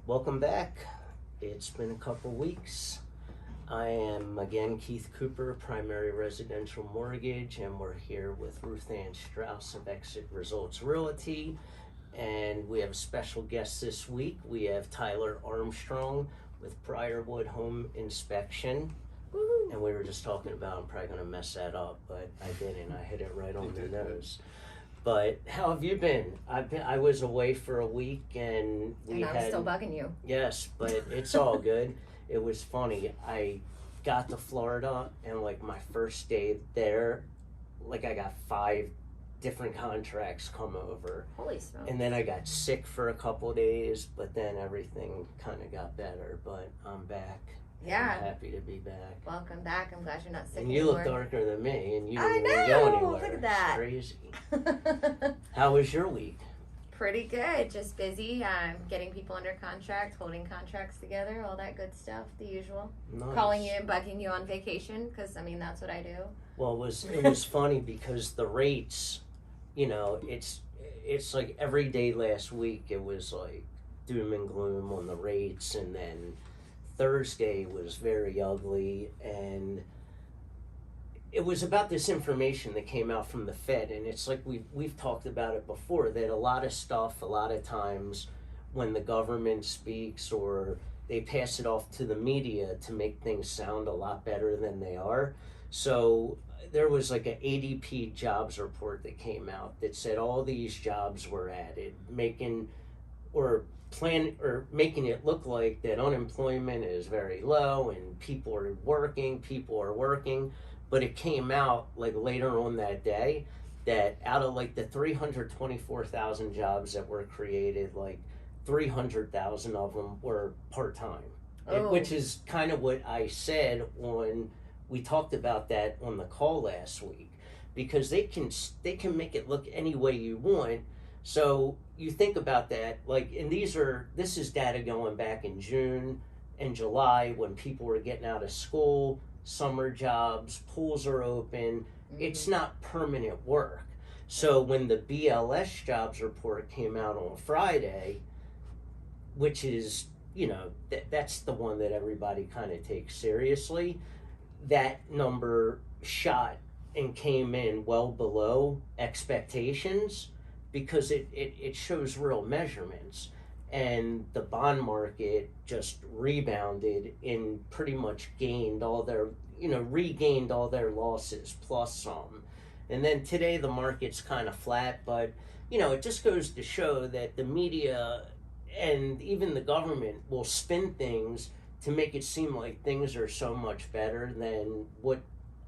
Welcome back. It's been a couple weeks. I am again Keith Cooper, Primary Residential Mortgage, and we're here with Ruth Strauss of Exit Results Realty. And we have a special guest this week. We have Ty Armstrong with Briarwood Home Inspection. Woo-hoo. And we were just talking about, I'm probably going to mess that up, but I didn't. I hit it right on the nose. But how have you been? I was away for a week, and I'm still bugging you. Yes, but it's all good. It was funny. I got to Florida, and like my first day there, like I got 5 different contracts come over. Holy smokes. And then I got sick for a couple of days, but then everything kind of got better. But I'm back. Yeah. I'm happy to be back. Welcome back. I'm glad you're not sick And you anymore. look darker than me, and you I didn't even know. go anywhere. Look at that. It's crazy. How was your week? Pretty good. Just busy. Getting people under contract, holding contracts together, all that good stuff. The usual. Nice. Calling you and bugging you on vacation, because, I mean, that's what I do. Well, it was funny because the rates, you know, it's like every day last week it was like doom and gloom on the rates, and then Thursday was very ugly, and it was about this information that came out from the Fed, and it's like we've talked about it before, that a lot of stuff, a lot of times when the government speaks or they pass it off to the media to make things sound a lot better than they are. So there was like an ADP jobs report that came out that said all these jobs were added, making it look like that unemployment is very low and people are working. But it came out like later on that day that out of like the 324,000 jobs that were created, like 300,000 of them were part-time. Oh. Which is kind of what I said when we talked about that on the call last week, because they can make it look any way you want. So you think about that, like, and this is data going back in June and July when people were getting out of school, summer jobs, pools are open. Mm-hmm. It's not permanent work. So when the BLS jobs report came out on Friday, which is, you know, that's the one that everybody kind of takes seriously, that number shot and came in well below expectations, because it shows real measurements, and the bond market just rebounded and pretty much regained all their losses plus some. And then today the market's kind of flat, but you know, it just goes to show that the media and even the government will spin things to make it seem like things are so much better than what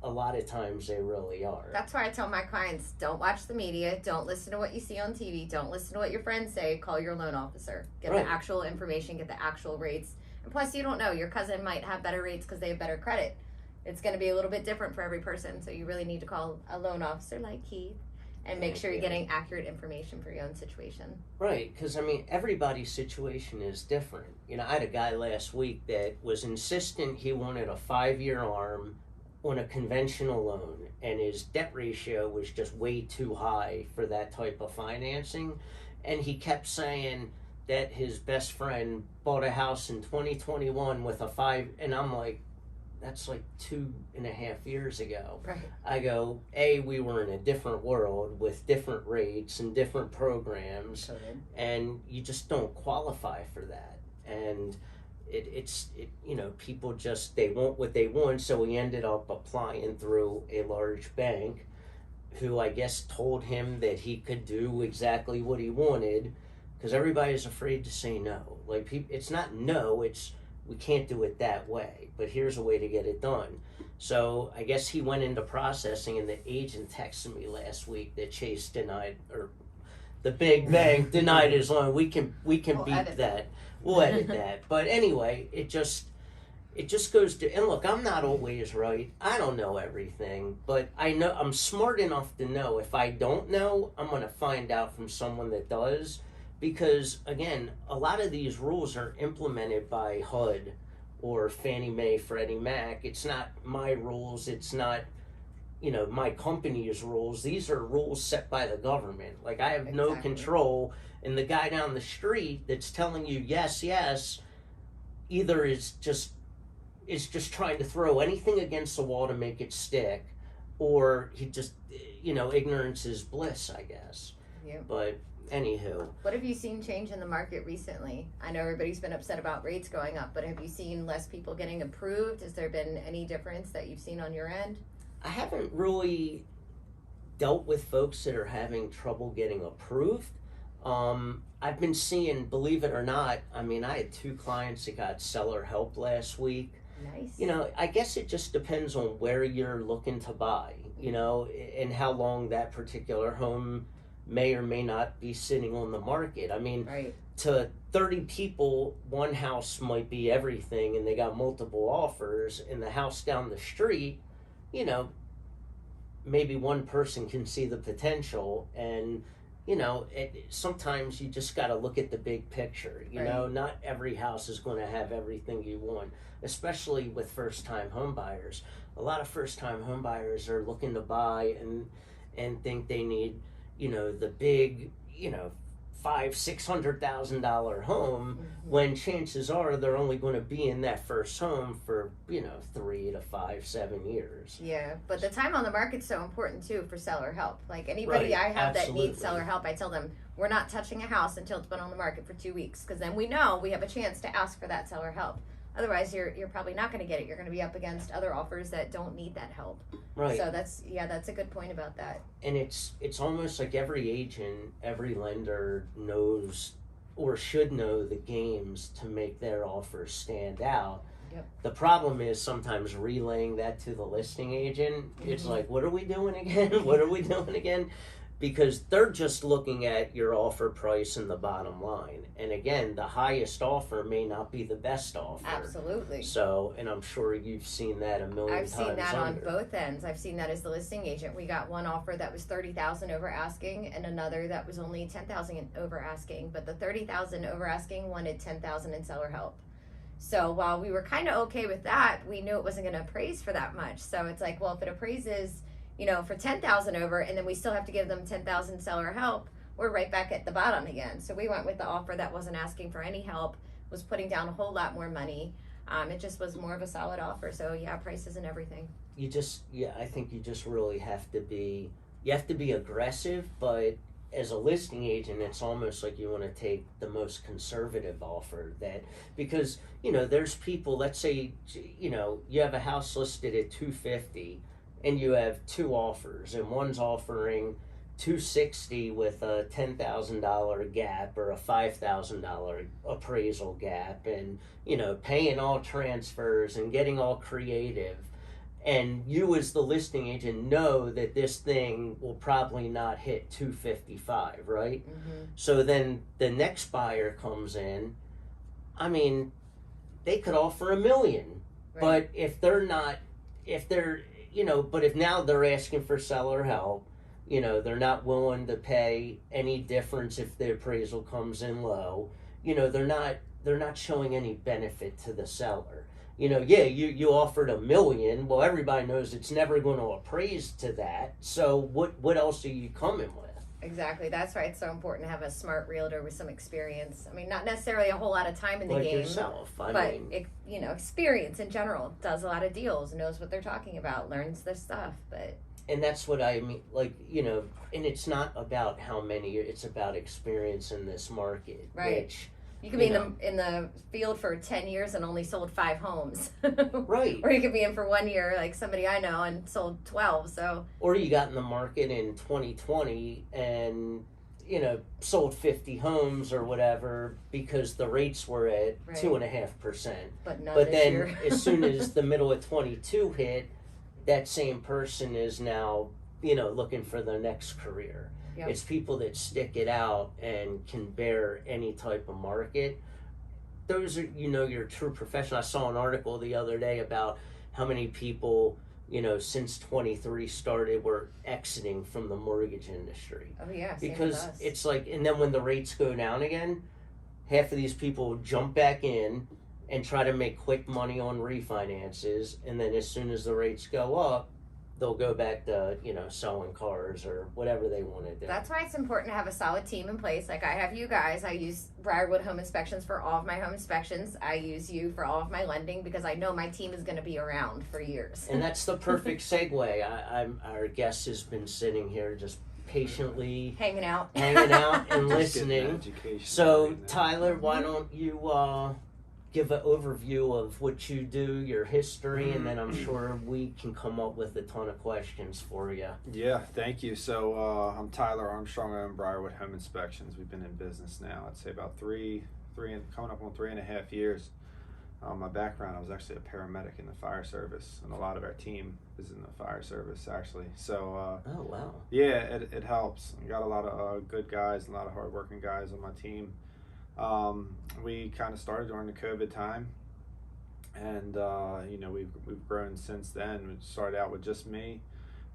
a lot of times they really are. That's why I tell my clients, don't watch the media, don't listen to what you see on TV, don't listen to what your friends say, call your loan officer. Get Right. the actual information, get the actual rates. And plus, you don't know, your cousin might have better rates because they have better credit. It's going to be a little bit different for every person, so you really need to call a loan officer like Keith and make sure you're getting accurate information for your own situation. Right, because I mean, everybody's situation is different. You know, I had a guy last week that was insistent he wanted a 5-year ARM on a conventional loan, and his debt ratio was just way too high for that type of financing. And he kept saying that his best friend bought a house in 2021 with a 5, and I'm like, that's like 2.5 years ago. Right. I go, we were in a different world with different rates and different programs, and you just don't qualify for that. And it's you know, people just, they want what they want, so he ended up applying through a large bank who I guess told him that he could do exactly what he wanted, because everybody's afraid to say no. Like, it's not no, it's we can't do it that way, but here's a way to get it done. So I guess he went into processing, and the agent texted me last week that Chase denied, or the big bank denied his loan. We can beat that. We'll edit that. But anyway, it just goes to, and look, I'm not always right. I don't know everything, but I know I'm smart enough to know if I don't know, I'm going to find out from someone that does. Because again, a lot of these rules are implemented by HUD or Fannie Mae, Freddie Mac. It's not my rules. It's not, you know, my company's rules. These are rules set by the government. Like, I have no control And the guy down the street that's telling you yes, yes, either is just trying to throw anything against the wall to make it stick, or he just, ignorance is bliss, I guess. Yeah. But anywho. What have you seen change in the market recently? I know everybody's been upset about rates going up, but have you seen less people getting approved? Has there been any difference that you've seen on your end? I haven't really dealt with folks that are having trouble getting approved. I've been seeing, believe it or not, I had 2 clients that got seller help last week. Nice. I guess it just depends on where you're looking to buy, and how long that particular home may or may not be sitting on the market. Right. To 30 people, one house might be everything and they got multiple offers, and the house down the street, maybe one person can see the potential, and sometimes you just got to look at the big picture. Right. Not every house is going to have everything you want, especially with first-time home buyers. A lot of first-time home buyers are looking to buy and think they need, the big, $500,000-$600,000 home, when chances are they're only going to be in that first home for 3 to 5, 7 years. Yeah, but the time on the market's so important too for seller help. Like anybody Right, I have absolutely. that needs seller help, I tell them we're not touching a house until it's been on the market for 2 weeks, because then we know we have a chance to ask for that seller help. Otherwise, you're probably not going to get it. You're going to be up against other offers that don't need that help. Right. So that's a good point about that. And it's almost like every agent, every lender knows or should know the games to make their offers stand out. Yep. The problem is sometimes relaying that to the listing agent. It's like, what are we doing again? What are we doing again? Because they're just looking at your offer price and the bottom line. And again, the highest offer may not be the best offer. Absolutely. So, and I'm sure you've seen that a million times. I've seen that on both ends. I've seen that as the listing agent. We got one offer that was $30,000 over asking, and another that was only $10,000 over asking. But the $30,000 over asking wanted $10,000 in seller help. So while we were kind of okay with that, we knew it wasn't going to appraise for that much. So it's like, well, if it appraises, for $10,000 over, and then we still have to give them $10,000 seller help, we're right back at the bottom again. So we went with the offer that wasn't asking for any help, was putting down a whole lot more money. It just was more of a solid offer. So yeah, prices and everything. I think you just really have to be aggressive, but as a listing agent, it's almost like you want to take the most conservative offer, because there's people, let's say, you have a house listed at $250 and you have 2 offers, and one's offering $260 with a $10,000 gap or a $5,000 appraisal gap, and paying all transfers and getting all creative. And you as the listing agent know that this thing will probably not hit $255, right? So then the next buyer comes in. They could offer $1 million, Right. but if now they're asking for seller help, they're not willing to pay any difference if the appraisal comes in low. They're not showing any benefit to the seller. You offered $1 million. Well, everybody knows it's never going to appraise to that. So what else are you coming with? Exactly. That's why it's so important to have a smart realtor with some experience. Not necessarily a whole lot of time in the game, yourself. Experience in general. Does a lot of deals, knows what they're talking about, learns their stuff. And that's what I mean. And it's not about how many. It's about experience in this market. Right. Which, you could be in the field for 10 years and only sold 5 homes. Right. Or you could be in for 1 year, like somebody I know, and sold 12. So. Or you got in the market in 2020 and sold 50 homes or whatever because the rates were at 2.5%. But then year. As soon as the middle of 22 hit, that same person is now looking for their next career. Yep. It's people that stick it out and can bear any type of market. Those are, your true professional. I saw an article the other day about how many people, since 23 started were exiting from the mortgage industry. Oh yeah, because it's like, and then when the rates go down again, half of these people jump back in and try to make quick money on refinances, and then as soon as the rates go up, they'll go back to, you know, selling cars or whatever they want to do. That's why it's important to have a solid team in place. Like I have you guys. I use Briarwood Home Inspections for all of my home inspections. I use you for all of my lending because I know my team is going to be around for years. And that's the perfect segue. Our guest has been sitting here just patiently hanging out and listening. So right Tyler, why don't you give an overview of what you do, your history, and then I'm sure we can come up with a ton of questions for you. Yeah, thank you. So I'm Tyler Armstrong. I'm Briarwood Home Inspections. We've been in business now, I'd say about coming up on 3.5 years. My background, I was actually a paramedic in the fire service, and a lot of our team is in the fire service actually. So oh wow. Yeah, it helps. We got a lot of good guys, a lot of hardworking guys on my team. We kind of started during the COVID time, and you know, we've grown since then. We started out with just me,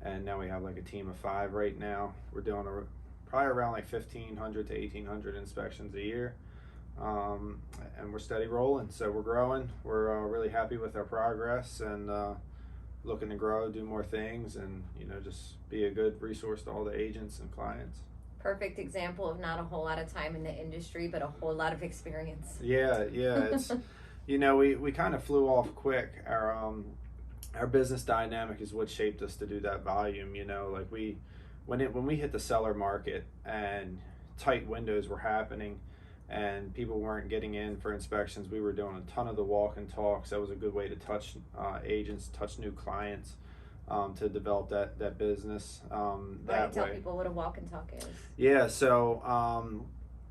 and now we have like a team of 5 right now. We're doing probably around like 1,500 to 1,800 inspections a year, and we're steady rolling. So we're growing. We're really happy with our progress, and looking to grow, do more things, and you know, just be a good resource to all the agents and clients. Perfect example of not a whole lot of time in the industry, but a whole lot of experience. Yeah, it's you know, we kind of flew off quick. Our business dynamic is what shaped us to do that volume. You know, like when we hit the seller market and tight windows were happening and people weren't getting in for inspections, we were doing a ton of the walk and talks. That was a good way to touch agents, touch new clients. To develop that business that tell way. people what a walk and talk is. Yeah, so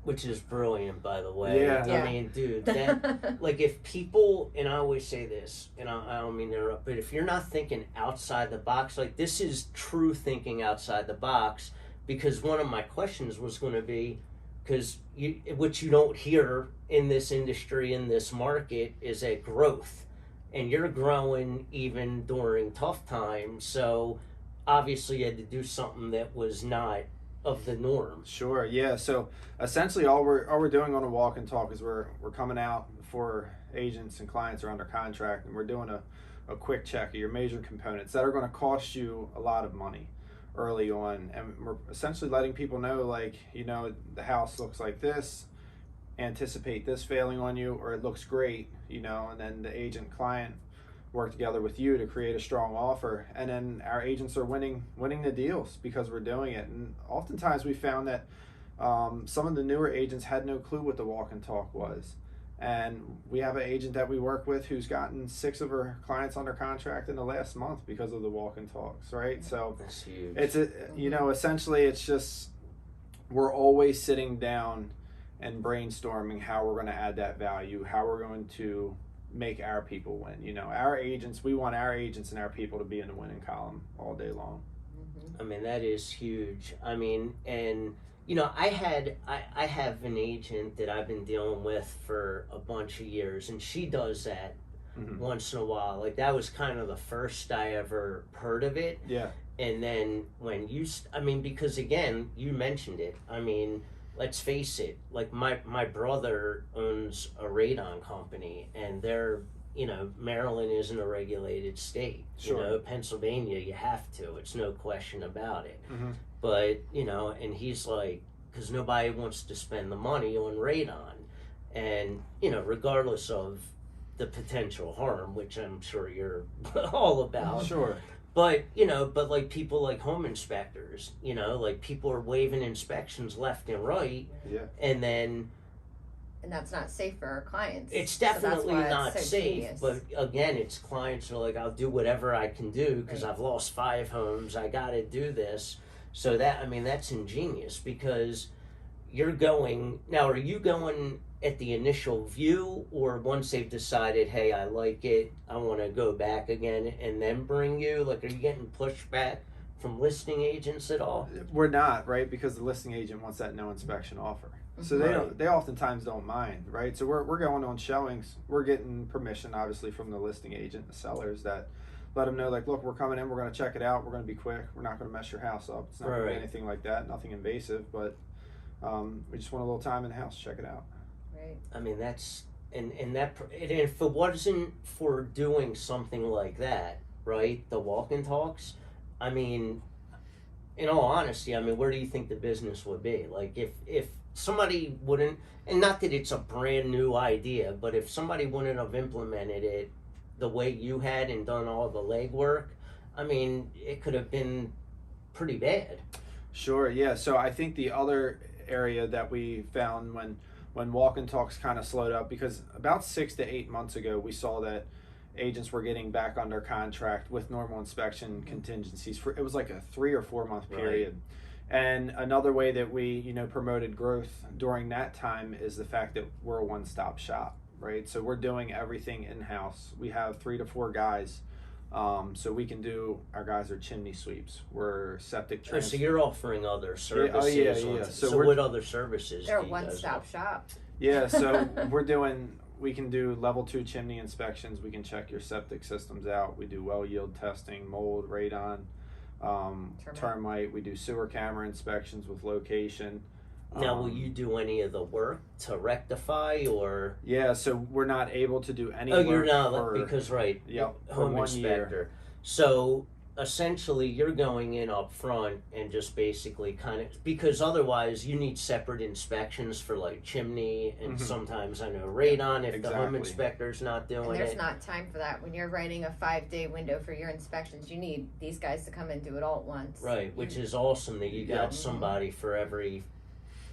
which is brilliant, by the way. Yeah. I mean, dude, that like if people, and I always say this, and I don't mean to interrupt, but if you're not thinking outside the box, like this is true thinking outside the box, because one of my questions was going to be, because what you don't hear in this industry, in this market, is a growth. And you're growing even during tough times, so obviously you had to do something that was not of the norm. Sure, yeah. So essentially, all we're doing on a walk and talk is we're coming out before agents and clients are under contract, and we're doing a quick check of your major components that are going to cost you a lot of money early on, and we're essentially letting people know, like, you know, the house looks like this. Anticipate this failing on you, or it looks great, you know, and then the agent client work together with you to create a strong offer, and then our agents are winning the deals because we're doing it. And oftentimes we found that some of the newer agents had no clue what the walk and talk was, and we have an agent that we work with who's gotten 6 of her clients under contract in the last month because of the walk and talks, right? So that's huge. It's you know, essentially it's just we're always sitting down and brainstorming how we're going to add that value, how we're going to make our people win. You know, our agents, we want our agents and our people to be in the winning column all day long. I mean, that is huge. I mean, and you know, I have an agent that I've been dealing with for a bunch of years, and she does that once in a while. Like that was kind of the first I ever heard of it. Yeah. And then when I mean, because again, you mentioned it. I mean, let's face it, like my brother owns a radon company, and they're, you know, Maryland isn't a regulated state. Sure. You know, Pennsylvania, you have to. It's no question about it. But, you know, and he's like, because nobody wants to spend the money on radon. And, you know, regardless of the potential harm, which I'm sure you're all about. Sure. But, you know, but like people like home inspectors, you know, like people are waiving inspections left and right. Yeah. And then. And that's not safe for our clients. It's definitely not so safe. genius. But again, it's clients are like, I'll do whatever I can do because I've lost 5 homes. I got to do this. So that, I mean, that's ingenious because you're going. Now, are you going at the initial view, or once they've decided, hey, I like it, I want to go back again, and then bring you? Like, are you getting pushback from listing agents at all? We're not, right? Because the listing agent wants that no inspection offer. So they oftentimes don't mind, right? So we're going on showings. We're getting permission, obviously, from the listing agent, the sellers, that let them know, like, look, we're coming in, we're going to check it out, we're going to be quick, we're not going to mess your house up. It's not going to be anything like that, nothing invasive, but we just want a little time in the house, check it out. Right. I mean, that's, and if it wasn't for doing something like that, right, the walk and talks, I mean, in all honesty, I mean, where do you think the business would be? Like, if somebody wouldn't, and not that it's a brand new idea, but if somebody wouldn't have implemented it the way you had and done all the legwork, I mean, it could have been pretty bad. Sure, yeah. So I think the other area that we found when walk and talks kind of slowed up, because about 6 to 8 months ago we saw that agents were getting back under contract with normal inspection contingencies for, it was like a 3 or 4 month period. And another way that we promoted growth during that time is the fact that we're a one-stop shop, right? So we're doing everything in-house. We have 3 to 4 guys. So we can do, our guys are chimney sweeps, we're septic So you're offering other services. Yeah. So what other services? They're a one-stop shop. Yeah, so we can do level 2 chimney inspections. We can check your septic systems out. We do well yield testing, mold, radon, termite. We do sewer camera inspections with location. Now, will you do any of the work to rectify, or? Yeah, so we're not able to do any work. Oh, you're not, because, right, home inspector. Year. So, essentially, you're going in up front and just basically kind of, because otherwise you need separate inspections for, like, chimney, and sometimes, I know, radon, if the home inspector's not doing and there's it. not time for that. When you're writing a 5-day window for your inspections, you need these guys to come and do it all at once. Right, which is awesome that you got somebody for every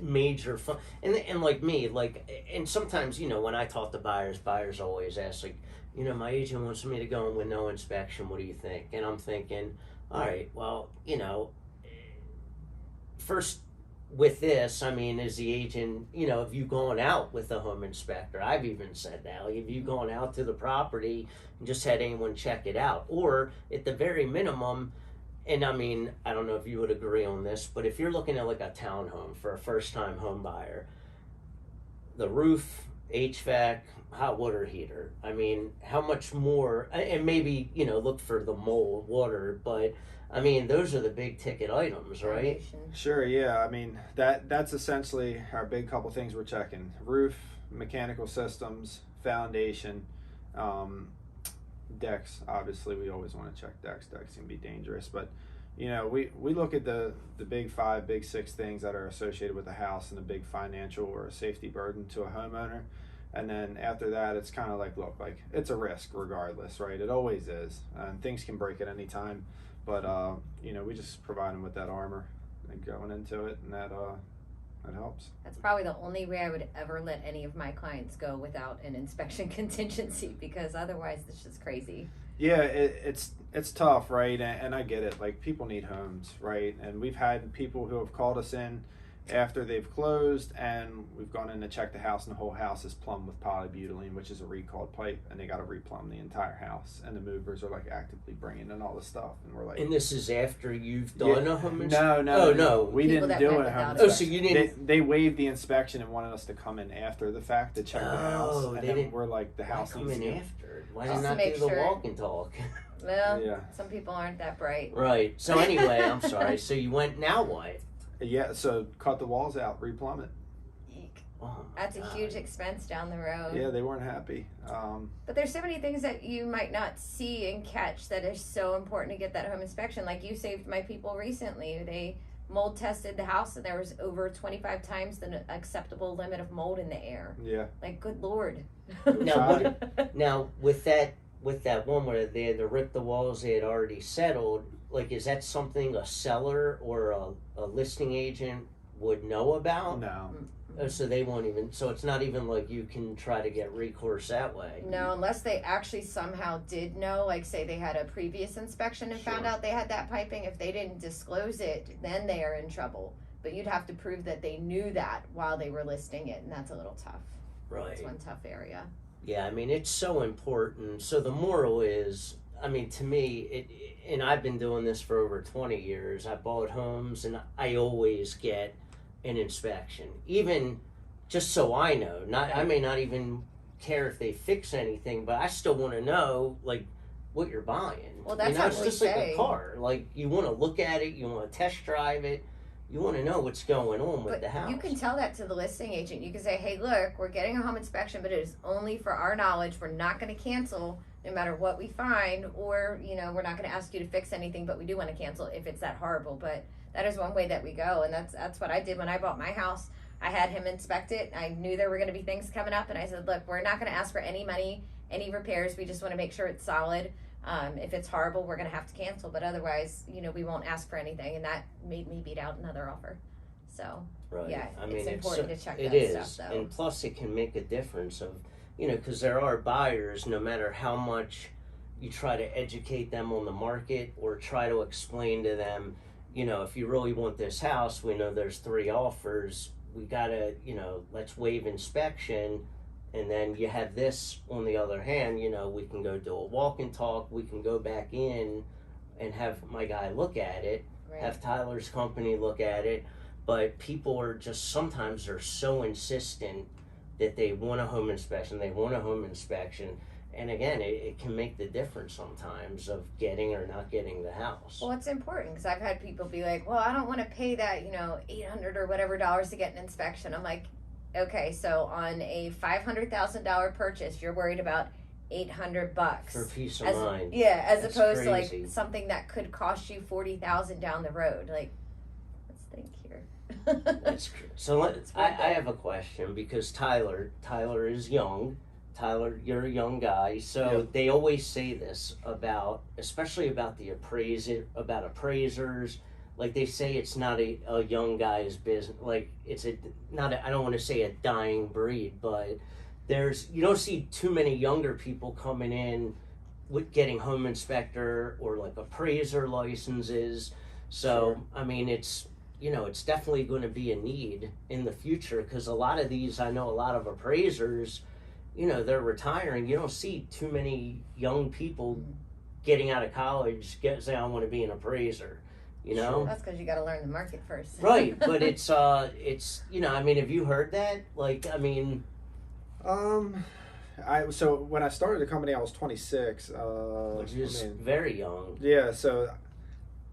major fun, and like me, and sometimes when I talk to buyers always ask, like, my agent wants me to go in with no inspection, what do you think? And I'm thinking, all right, well, first with this, I mean, is the agent, have you gone out with a home inspector? I've even said that, like, have you gone out to the property and just had anyone check it out? Or at the very minimum, and I mean, I don't know if you would agree on this, but if you're looking at like a townhome for a first-time home buyer, the roof, HVAC, hot water heater, I mean, how much more, and maybe, look for the mold, water, but I mean, those are the big ticket items, right? Sure, yeah. I mean, that's essentially our big couple things we're checking. Roof, mechanical systems, foundation, decks. Obviously we always want to check decks. Decks can be dangerous, but we look at the big 5, big 6 things that are associated with the house and the big financial or a safety burden to a homeowner, and then after that it's kind of like, look, like, it's a risk regardless, right? It always is, and things can break at any time, but we just provide them with that armor and going into it, and that helps. That's probably the only way I would ever let any of my clients go without an inspection contingency, because otherwise it's just crazy. Yeah, it's tough, right? And I get it. Like, people need homes, right? And we've had people who have called us in after they've closed, and we've gone in to check the house, and the whole house is plumbed with polybutylene, which is a recalled pipe, and they got to replumb the entire house, and the movers are like actively bringing in all the stuff, and we're like, and this is after you've done a home inspection? No, we People didn't do it. Oh, so you didn't? They waived the inspection and wanted us to come in after the fact to check the house, and they then didn't. we're like, the house come needs in to after. Why Just did not to make do the sure. walk and talk? Well, Yeah. some people aren't that bright. Right. So anyway, I'm sorry. So you went. Now what? Yeah, so cut the walls out, replumb it. Eek. Oh, That's a huge expense down the road. Yeah, they weren't happy. But there's so many things that you might not see and catch that are so important to get that home inspection. Like, you saved my people recently. They mold tested the house, and there was over 25 times the acceptable limit of mold in the air. Yeah. Like, good Lord. Now with that one where they had to rip the walls, they had already settled. Like, is that something a seller or a listing agent would know about? No. Oh, so they won't even. So it's not even like you can try to get recourse that way. No, unless they actually somehow did know, like, say they had a previous inspection and found out they had that piping. If they didn't disclose it, then they are in trouble. But you'd have to prove that they knew that while they were listing it, and that's a little tough. Right. That's one tough area. Yeah, I mean, it's so important. So the moral is, I mean, to me, and I've been doing this for over 20 years. I bought homes, and I always get an inspection, even just so I know. I may not even care if they fix anything, but I still want to know, like, what you're buying. Well, that's what it's we just say. like a car. Like, you want to look at it, you want to test drive it, you want to know what's going on with the house. You can tell that to the listing agent. You can say, hey, look, we're getting a home inspection, but it is only for our knowledge. We're not going to cancel. no matter what we find, or, you know, we're not going to ask you to fix anything, but we do want to cancel if it's that horrible. But that is one way that we go, and that's what I did when I bought my house. I had him inspect it. I knew there were going to be things coming up, and I said, look, we're not going to ask for any money, any repairs. We just want to make sure it's solid. If it's horrible, we're going to have to cancel, but otherwise, you know, we won't ask for anything, and that made me beat out another offer. So, right. yeah, I mean, it's important to check it that is. stuff, though. And plus it can make a difference of, you know, because there are buyers, no matter how much you try to educate them on the market or try to explain to them, you know, if you really want this house, we know there's 3 offers, we gotta, you know, let's waive inspection. And then you have this on the other hand, you know, we can go do a walk and talk, we can go back in and have my guy look at it, Right. have Tyler's company look at it. But people are just, sometimes they're so insistent that they want a home inspection, And again, it can make the difference sometimes of getting or not getting the house. Well, it's important because I've had people be like, well, I don't want to pay that, you know, $800 or whatever dollars to get an inspection. I'm like, okay, so on a $500,000 purchase, you're worried about $800 For peace of mind. Yeah, as That's opposed crazy. to like something that could cost you $40,000 down the road. Like, let's think here. That's true. So I have a question because Tyler is young. Tyler, you're a young guy, so Yep. they always say this about, especially about about appraisers. Like they say, it's not a young guy's business. Like it's I don't want to say a dying breed, but you don't see too many younger people coming in with getting home inspector or like appraiser licenses. So Sure. I mean, it's, you know, it's definitely going to be a need in the future because a lot of these, I know a lot of appraisers, you know, they're retiring. You don't see too many young people getting out of college say, I want to be an appraiser, you know? Sure. That's because you got to learn the market first. Right, but it's, you know, I mean, have you heard that? Like, I mean... So when I started the company, I was 26. Which is very young. Yeah, so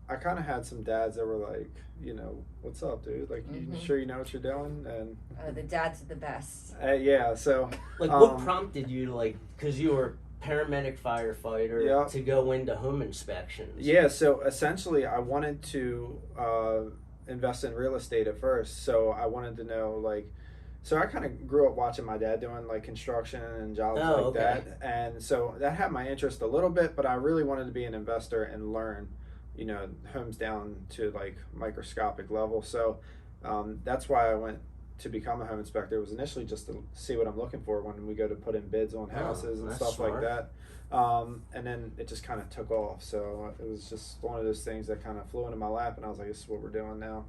I kind of had some dads that were like, you know, what's up, dude? Like, you sure you know what you're doing? And the dads are the best. yeah, so like, what prompted you to, like, because you were paramedic firefighter, to go into home inspections? Yeah, so essentially, I wanted to invest in real estate at first. So I wanted to know, like, so I kind of grew up watching my dad doing like construction and jobs that, and so that had my interest a little bit. But I really wanted to be an investor and learn, you know, homes down to like microscopic level. So that's why I went to become a home inspector. It was initially just to see what I'm looking for when we go to put in bids on houses and stuff like that. And then it just kind of took off. So it was just one of those things that kind of flew into my lap, and I was like, this is what we're doing now.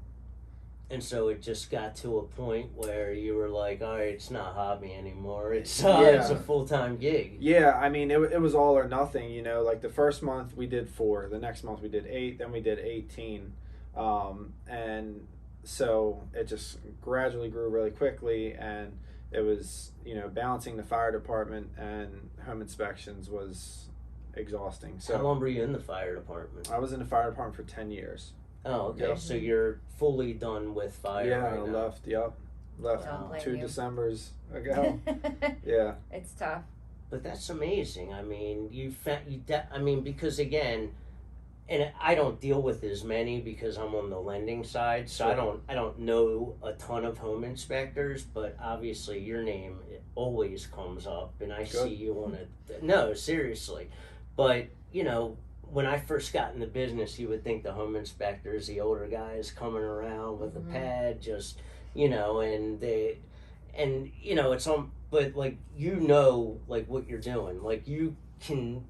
And so it just got to a point where you were like, all right, it's not a hobby anymore. It's a full-time gig. Yeah, I mean, it was all or nothing, you know. Like the first month we did 4, the next month we did 8, then we did 18. And so it just gradually grew really quickly, and it was, you know, balancing the fire department and home inspections was exhausting. So how long were you in the fire department? I was in the fire department for 10 years. Oh, okay. Yep. So you're fully done with fire right now. Left Don't blame 2 you. Decembers ago. Yeah. It's tough. But that's amazing. I mean, because again, and I don't deal with as many because I'm on the lending side, so Sure. I don't know a ton of home inspectors, but obviously your name always comes up, and I see you on it. No, seriously, but you know, when I first got in the business, you would think the home inspectors, the older guys coming around with a pad, just, you know, and you know, it's on, but like, you know, like what you're doing, like you can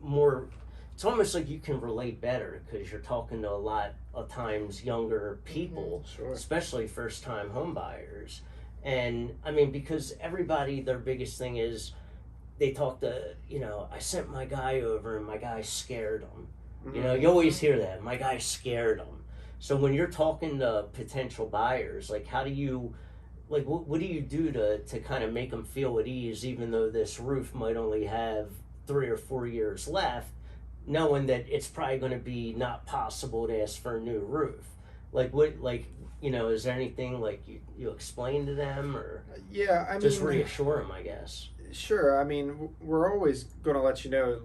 it's almost like you can relate better because you're talking to a lot of times younger people, Sure. especially first time home buyers. And I mean, because everybody, their biggest thing is they talk to, you know, I sent my guy over and my guy scared him. You know, you always hear that. My guy scared them. So when you're talking to potential buyers, like how do you, like what do you do to kind of make them feel at ease, even though this roof might only have 3 or 4 years left, knowing that it's probably going to be not possible to ask for a new roof? Like what, like, you know, is there anything like you explain to them or I just mean, reassure them, I guess? Sure. I mean, we're always going to let you know.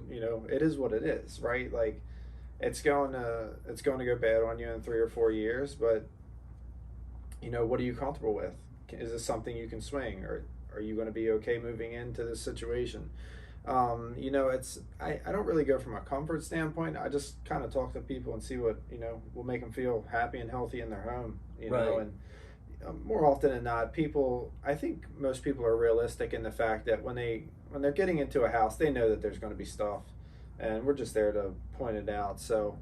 It is what it is, right? Like, it's going to go bad on you in 3 or 4 years. But what are you comfortable with? Is this something you can swing, or are you going to be okay moving into this situation? I don't really go from a comfort standpoint. I just kind of talk to people and see what will make them feel happy and healthy in their home. And more often than not, I think most people are realistic in the fact that when they're getting into a house, they know that there's going to be stuff, and we're just there to point it out. So,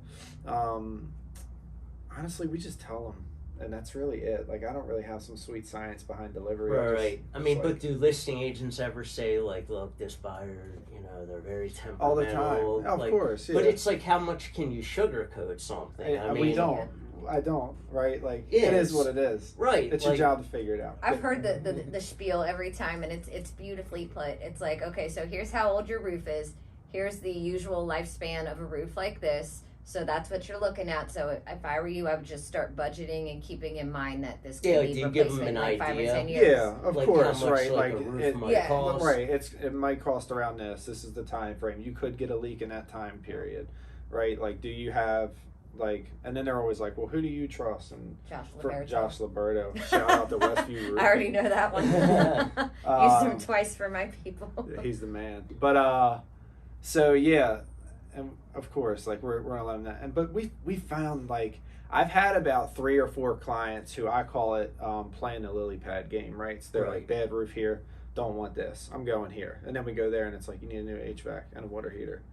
honestly, we just tell them, and that's really it. Like, I don't really have some sweet science behind delivery. Right. I mean, but do listing agents ever say, like, look, this buyer, they're very temperamental? All the time. Of course, yeah. But it's like, how much can you sugarcoat something? I mean, we don't. I don't, right? Like, it is what it is. Right. It's your job to figure it out. I've heard the spiel every time, and it's beautifully put. It's like, okay, so here's how old your roof is. Here's the usual lifespan of a roof like this. So that's what you're looking at. So if I were you, I would just start budgeting and keeping in mind that this could be replacement in like 5 or 10 years. Yeah, of course, right? Like a roof might cost. Right. It might cost around this. This is the time frame. You could get a leak in that time period, right? Like, do you have and then they're always like, well, who do you trust? And Josh Liberto. Shout out to Westview Roof. I already know that one. Used him twice for my people. He's the man. But so yeah. And of course, like we're gonna let them that. But we found, like, I've had about 3 or 4 clients who I call it playing the lily pad game, right? So they're like, bad roof here, don't want this, I'm going here, and then we go there and it's like, you need a new HVAC and a water heater,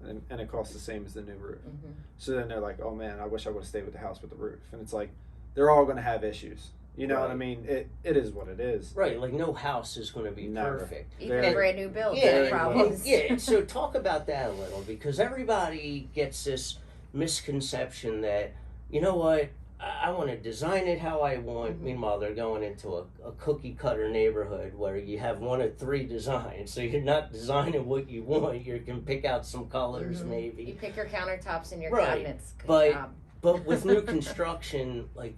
and it costs the same as the new roof. Mm-hmm. So then they're like, oh man, I wish I would have stayed with the house with the roof. And it's like, they're all gonna have issues. You know what I mean? It is what it is. Right, like no house is going to be perfect. Even a brand new build, there are problems. So talk about that a little, because everybody gets this misconception that, you know what, I want to design it how I want. Mm-hmm. Meanwhile, they're going into a cookie cutter neighborhood where you have 1 of 3 designs. So you're not designing what you want. You can pick out some colors, maybe. You pick your countertops and your cabinets. But with new construction, like,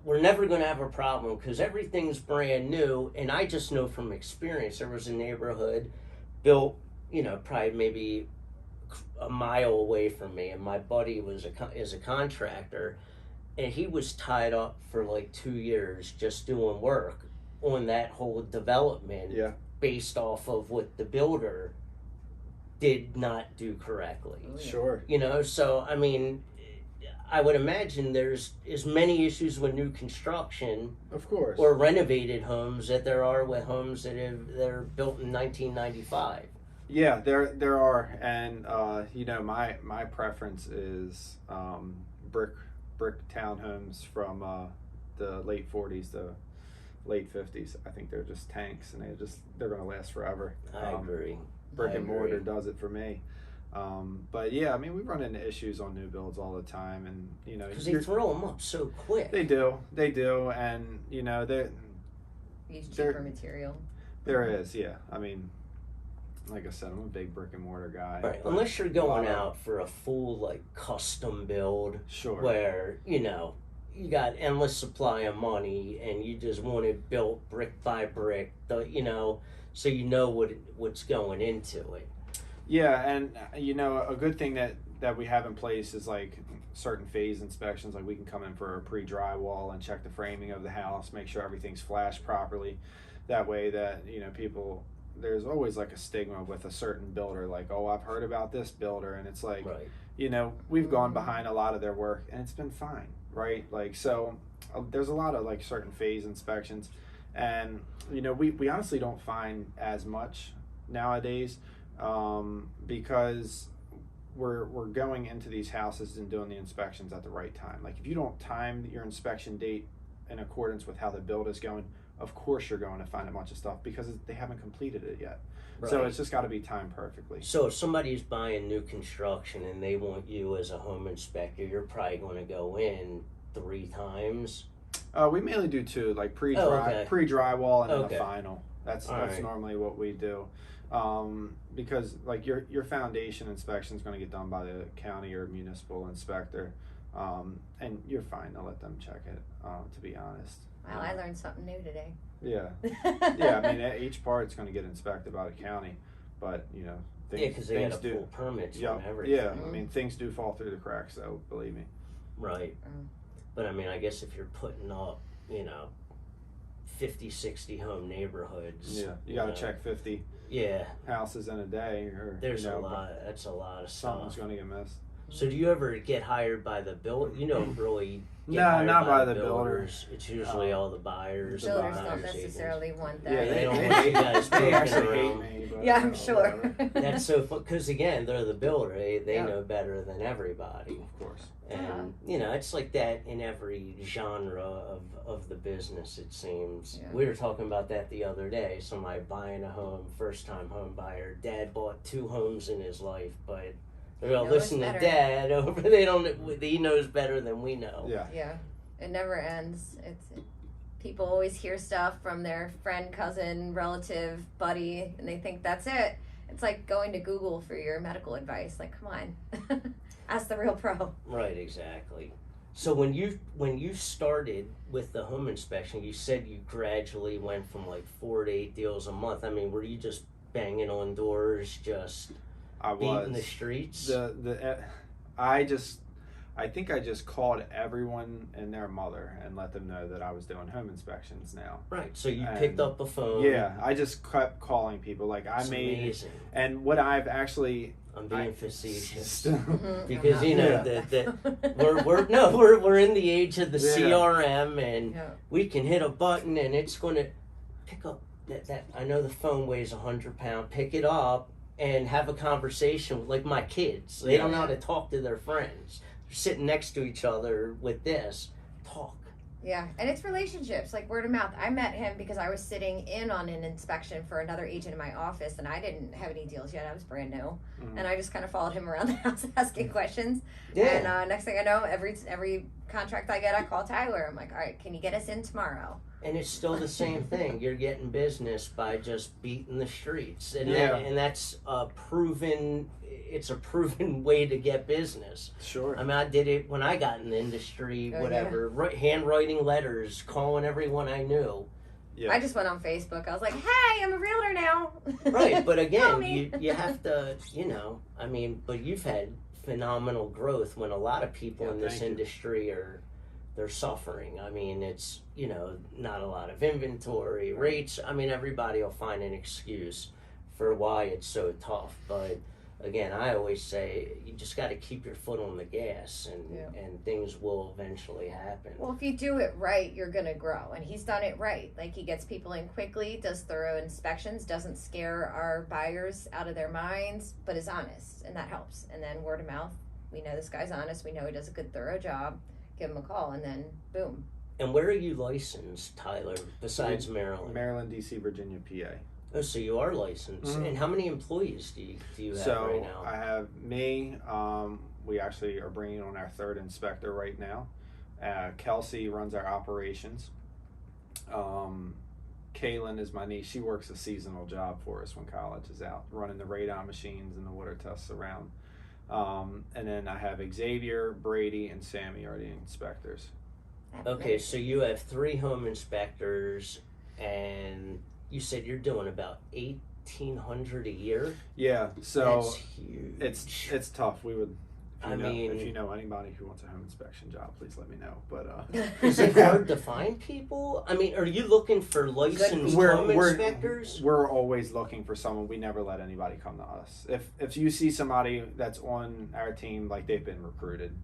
we're never going to have a problem because everything's brand new. And I just know from experience, there was a neighborhood built, probably maybe a mile away from me, and my buddy is a contractor, and he was tied up for like 2 years just doing work on that whole development based off of what the builder did not do correctly. Sure. So I mean, I would imagine there's as many issues with new construction, of course, or renovated homes that there are with homes that are built in 1995. Yeah, there are, and my preference is brick townhomes from the late 40s to late 50s. I think they're just tanks, and they're going to last forever. I agree. Brick and mortar does it for me. But yeah, I mean, we run into issues on new builds all the time, and because they throw them up so quick. They do, and they use cheaper material. There is, yeah. I mean, like I said, I'm a big brick and mortar guy. Right, unless you're going out for a full like custom build, sure, where you got endless supply of money and you just want it built brick by brick, so what's going into it. Yeah, and a good thing that we have in place is like certain phase inspections. Like, we can come in for a pre-drywall and check the framing of the house, make sure everything's flashed properly. That way that people, there's always like a stigma with a certain builder, like, oh, I've heard about this builder, and it's like, we've gone behind a lot of their work and it's been fine, right? Like, so there's a lot of like certain phase inspections, and we honestly don't find as much nowadays. Because we're going into these houses and doing the inspections at the right time. Like, if you don't time your inspection date in accordance with how the build is going, of course you're going to find a bunch of stuff because they haven't completed it yet. Right. So it's just got to be timed perfectly. So if somebody's buying new construction and they want you as a home inspector, you're probably going to go in 3 times. We mainly do 2, like pre-drywall and then the final. That's normally what we do. Because like your foundation inspection is going to get done by the county or municipal inspector, and you're fine to let them check it, to be honest. Wow, I learned something new today. Yeah. Yeah, I mean, each part's going to get inspected by the county, but, you know, Yeah, because they got to pull permits yeah, and everything. yeah, I mean, things do fall through the cracks, though, believe me. Right. But, I mean, I guess if you're putting up, you know, 50, 60 home neighborhoods. Yeah, you got to check 50 houses in a day. Or, there's a lot. That's a lot of stuff. Something's going to get missed. So do you ever get hired by the builder? You don't really get no, hired not by the builders. It's usually all the buyers. Builders don't necessarily want that. Yeah, they don't want you guys they actually poking hate around. me. But, Yeah, I'm sure. That's so fun because again, they're the builder. They know better than everybody. Of course. And you know, it's like that in every genre of the business. It seems. Yeah. We were talking about that the other day. Somebody buying a home, first time home buyer. Dad bought 2 homes in his life, but they're gonna listen to Dad over. They don't. He knows better than we know. Yeah. Yeah. It never ends. People always hear stuff from their friend, cousin, relative, buddy, and they think that's it. It's like going to Google for your medical advice. Like, come on, ask the real pro. Right, exactly. So when you started with the home inspection, you said you gradually went from like 4 to 8 deals a month. I mean, were you just banging on doors, just beating the streets? I think I just called everyone and their mother and let them know that I was doing home inspections now. Right. So you picked up the phone. Yeah, I just kept calling people. Like amazing. And what I've actually. I'm being facetious because you know we're in the age of the CRM and we can hit a button and it's going to pick up that. I know the phone weighs 100 pounds. Pick it up and have a conversation with like my kids. They don't know how to talk to their friends. They're sitting next to each other with this talk. Yeah, and it's relationships, like word of mouth. I met him because I was sitting in on an inspection for another agent in my office, and I didn't have any deals yet. I was brand new, and I just kind of followed him around the house asking questions. Yeah. And next thing I know, every contract I get, I call Tyler. I'm like, all right, can you get us in tomorrow? And it's still the same thing. You're getting business by just beating the streets, and that's a proven. It's a proven way to get business. Sure. I mean, I did it when I got in the industry. Handwriting letters, calling everyone I knew. Yeah. I just went on Facebook. I was like, "Hey, I'm a realtor now." Right, but again, you have to, I mean, but you've had phenomenal growth when a lot of people in this industry they're suffering. I mean, it's, not a lot of inventory, rates. I mean, everybody will find an excuse for why it's so tough. But again, I always say you just got to keep your foot on the gas and things will eventually happen. Well, if you do it right, you're going to grow. And he's done it right. Like, he gets people in quickly, does thorough inspections, doesn't scare our buyers out of their minds, but is honest. And that helps. And then word of mouth, we know this guy's honest. We know he does a good, thorough job. Give him a call, and then boom. And where are you licensed, Tyler, besides Maryland? Maryland, D.C., Virginia, PA. Oh, so you are licensed. Mm-hmm. And how many employees do you have right now? So I have me. We actually are bringing on our 3rd inspector right now. Kelsey runs our operations. Kaylin is my niece. She works a seasonal job for us when college is out, running the radon machines and the water tests around. And then I have Xavier, Brady, and Sammy are the inspectors. Okay, so you have 3 home inspectors, and you said you're doing about $1,800 a year. Yeah, so that's huge. It's tough. We would. If you know anybody who wants a home inspection job, please let me know. But is it hard to find people? I mean, are you looking for licensed home inspectors? We're always looking for someone. We never let anybody come to us. If you see somebody that's on our team, like they've been recruited.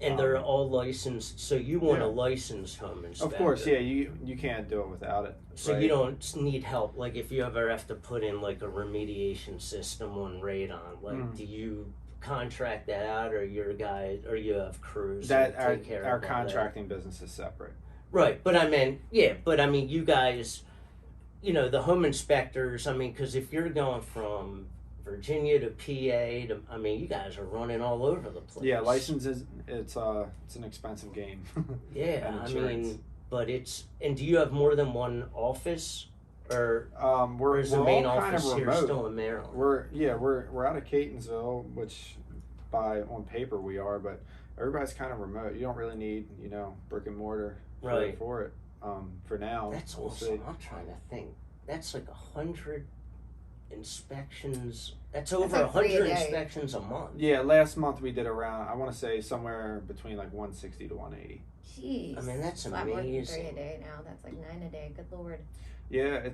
And they're all licensed, so you want a licensed home inspector. Of course, yeah, you can't do it without it. So you don't need help, like if you ever have to put in like a remediation system on radon, like do you contract that out, or your guys, or you have crews that take care our of contracting business is separate. Right, but I mean, you guys, the home inspectors, I mean, because if you're going from Virginia to PA to, I mean, you guys are running all over the place. Yeah, licenses, it's an expensive game. Yeah, I mean, but and do you have more than one office? Or is the main office here still in Maryland? We're out of Catonsville, which on paper we are, but everybody's kind of remote. You don't really need brick and mortar for it. for now. That's we'll awesome. see. I'm trying to think. That's like 100 inspections. That's over like 3 a 100 day. inspections a month. Yeah, last month we did around, I want to say somewhere between like 160 to 180. Jeez. I mean, that's a lot more than 3 amazing. a day now. That's like 9 a day. Good Lord. Yeah,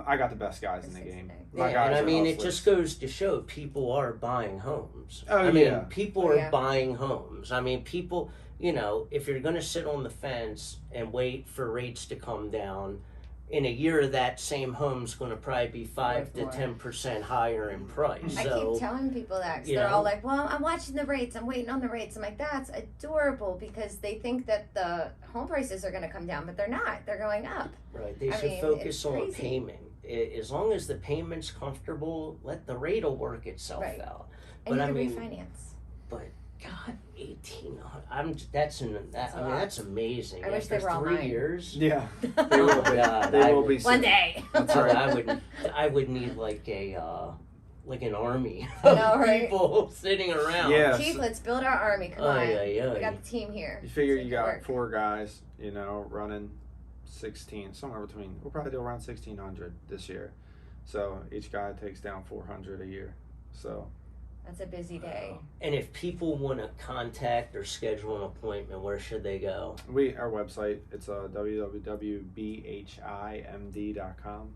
I got the best guys in the 6 a game. day. My Yeah, guys and I are mean, it hustlers. just goes to show people are buying homes. Oh, I mean, yeah. people Oh, are yeah. buying homes. I mean, people, you know, if you're going to sit on the fence and wait for rates to come down, in a year that same home's going to probably be 5 to Worth more. 10% higher in price. I So, keep telling people that 'cause you they're know. all like, "Well, I'm watching the rates. I'm waiting on the rates." I'm like, "That's adorable," because they think that the home prices are going to come down, but they're not. They're going up. right, they I should mean, focus it's on crazy. payment. As long as the payment's comfortable, let the rate will work itself Right. out. And But I you mean, can refinance. but God, 1,800. That's a lot. that's amazing. I wish they After were all 3 mine. years. Yeah, they Oh will my be. God, They I will would- be. One soon. day. That's right. I would need like an army I of know, right? people sitting around. Yeah. Keith, let's build our army. Come on. Ay, ay, We ay. got the team here. You figure Let's you make it got work. 4 guys, you know, running 16, somewhere between. We'll probably do around 1,600 this year. So each guy takes down 400 a year. So That's a busy day. And if people want to contact or schedule an appointment, where should they go? our website, it's www.bhimd.com.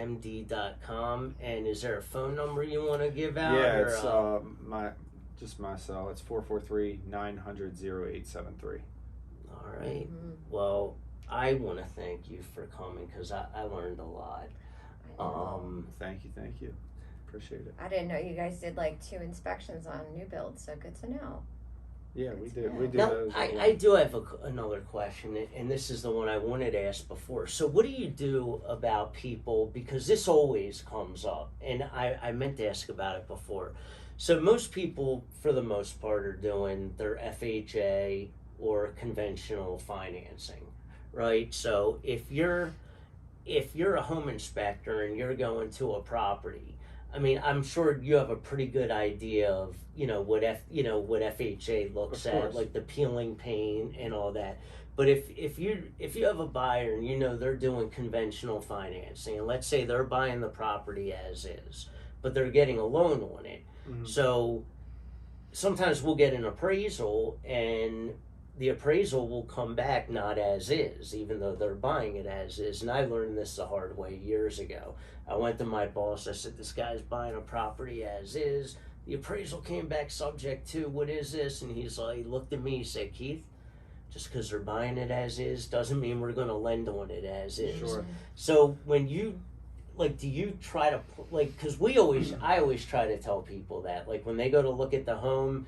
www.bhimd.com. And is there a phone number you want to give out? Yeah, or, it's my cell. It's 443-900-0873. all right. Mhm. Well, I want to thank you for coming because I learned a lot. I know. Thank you. Appreciate it. I didn't know you guys did like 2 inspections on new builds, so good to know. Yeah, we do. Yeah. We do Now, those. I do have another question, and this is the one I wanted to ask before. So, what do you do about people? Because this always comes up, and I meant to ask about it before. So, most people, for the most part, are doing their FHA or conventional financing, right? So, if you're a home inspector and you're going to a property, I mean, I'm sure you have a pretty good idea of, what FHA looks Of at, course. like the peeling paint and all that. But if you have a buyer and they're doing conventional financing, and let's say they're buying the property as is, but they're getting a loan on it. Mhm. So sometimes we'll get an appraisal, and the appraisal will come back not as is, even though they're buying it as is. And I learned this the hard way years ago. I went to my boss. I said, "This guy's buying a property as is. The appraisal came back subject to, what is this?" And he looked at me, he said, "Keith, just because they're buying it as is doesn't mean we're going to lend on it as is." Sure. So when you, do you try to, because I always try to tell people that, when they go to look at the home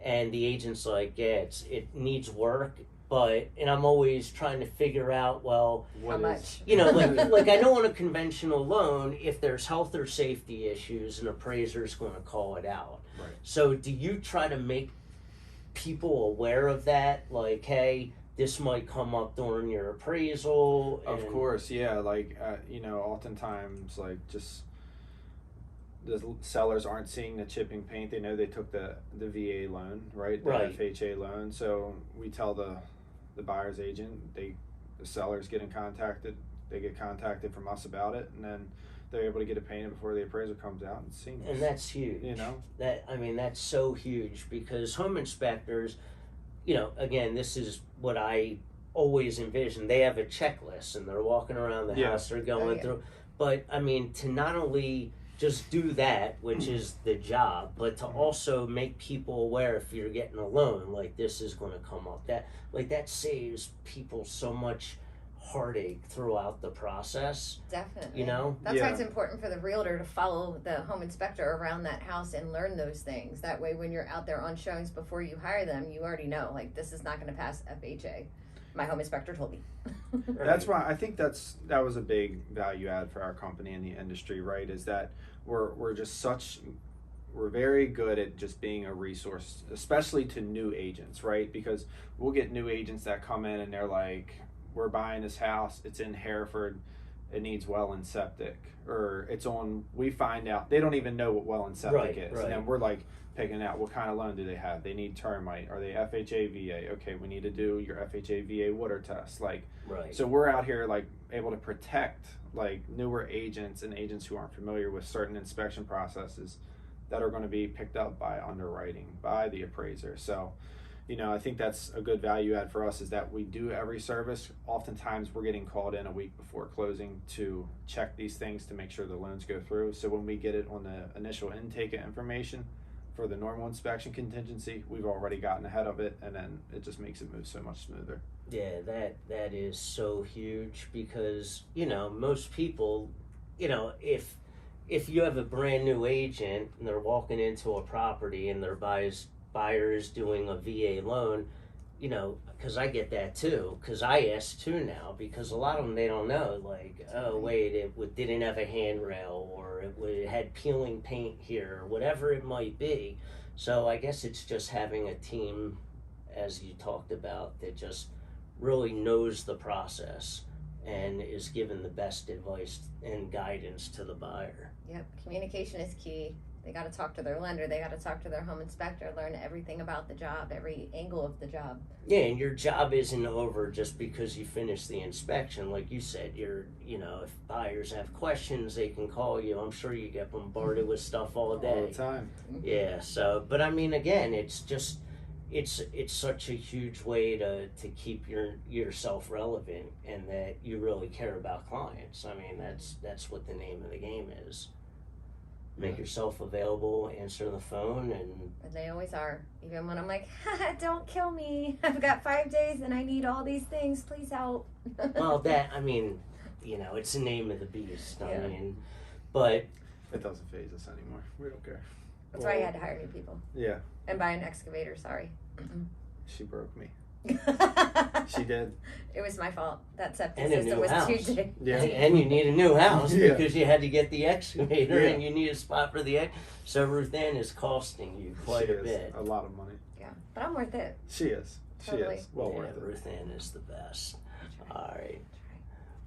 and the agent's like, "Yeah, it needs work," and I'm always trying to figure out, well, How much? I know on a conventional loan, if there's health or safety issues, an appraiser's going to call it out. Right. So do you try to make people aware of that? Like, hey, this might come up during your appraisal. Of course, yeah. Oftentimes, just the sellers aren't seeing the chipping paint. They know they took the VA loan, right? The Right. FHA loan. So we tell the buyer's agent, the sellers get contacted. They get contacted from us about it, and then they're able to get it painted before the appraiser comes out and seeing it. And that's huge. That's so huge, because home inspectors, again, this is what I always envision. They have a checklist and they're walking around the Yeah. house, they're going through. But to not only just do that, which is the job, but to also make people aware, if you're getting a loan, this is going to come up. That saves people so much heartache throughout the process. Definitely. That's why Yeah. it's important for the realtor to follow the home inspector around that house and learn those things. That way, when you're out there on showings before you hire them, you already know, this is not going to pass FHA. My home inspector told me. That's why I think that was a big value add for our company in the industry, right? Is that we're very good at just being a resource, especially to new agents, right? Because we'll get new agents that come in and they're like, "We're buying this house. It's in Hereford. it needs well and septic, or it's on, we find out, they don't even know what well and septic is. Right. And then we're like picking out what kind of loan do they have. They need termite. Are they FHA, VA? Okay, we need to do your FHA, VA water test. Like, Right. so we're out here like able to protect like newer agents and agents who aren't familiar with certain inspection processes that are going to be picked up by underwriting, by the appraiser. So, you know, I think that's a good value add for us, is that we do every service. Oftentimes we're getting called in a week before closing to check these things to make sure the loans go through. So when we get it on the initial intake of information for the normal inspection contingency, we've already gotten ahead of it, and then it just makes it move so much smoother. Yeah, that is so huge, because, you know, most people, you know, if you have a brand new agent and they're walking into a property and their buyer is doing a VA loan, you know, because I get that too, because I ask too now, because a lot of them, they don't know, like, oh wait, didn't have a handrail, or it had peeling paint here, or whatever it might be. So I guess it's just having a team, as you talked about, that just really knows the process and is given the best advice and guidance to the buyer. Yep, communication is key. They got to talk to their lender, they got to talk to their home inspector, learn everything about the job, every angle of the job. Yeah, and your job isn't over just because you finish the inspection. Like you said, you know, if buyers have questions, they can call you. I'm sure you get bombarded with stuff all day. All the time. Yeah, so, but I mean, again, it's just, it's such a huge way to keep yourself relevant, and that you really care about clients. I mean, that's what the name of the game is. Make yourself available, answer the phone, and they always are. Even when I'm like, don't kill me. I've got 5 days and I need all these things. Please help. Well, that, I mean, you know, it's the name of the beast. Yeah. I mean, but It doesn't phase us anymore. We don't care. That's why I had to hire new people. Yeah. And buy an excavator, sorry. She broke me. She did. It was my fault. That septic And a system new was house. too big. Yeah. and you need a new house Yeah. because you had to get the excavator, Yeah. and you need a spot for the so Ruth Ann is costing you quite She a is bit. a lot of money. Yeah, but I'm worth it. She is. Totally. She is. Well Yeah, worth it. Ruth Ann is the best. That's right. All right.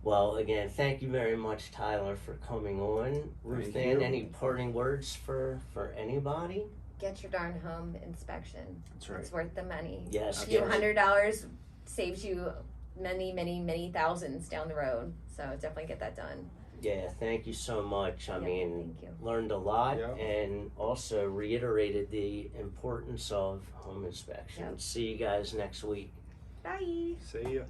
Well, again, thank you very much, Tyler, for coming on. Ruth Thank Ann, you. any parting words for anybody? Get your darn home inspection. That's right. It's worth the money. Yes. A few yes. $100 saves you many thousands down the road. So definitely get that done. Yeah, thank you so much. I Yeah, mean, thank you. learned a lot, Yeah. and also reiterated the importance of home inspections. Yep. See you guys next week. Bye. See ya.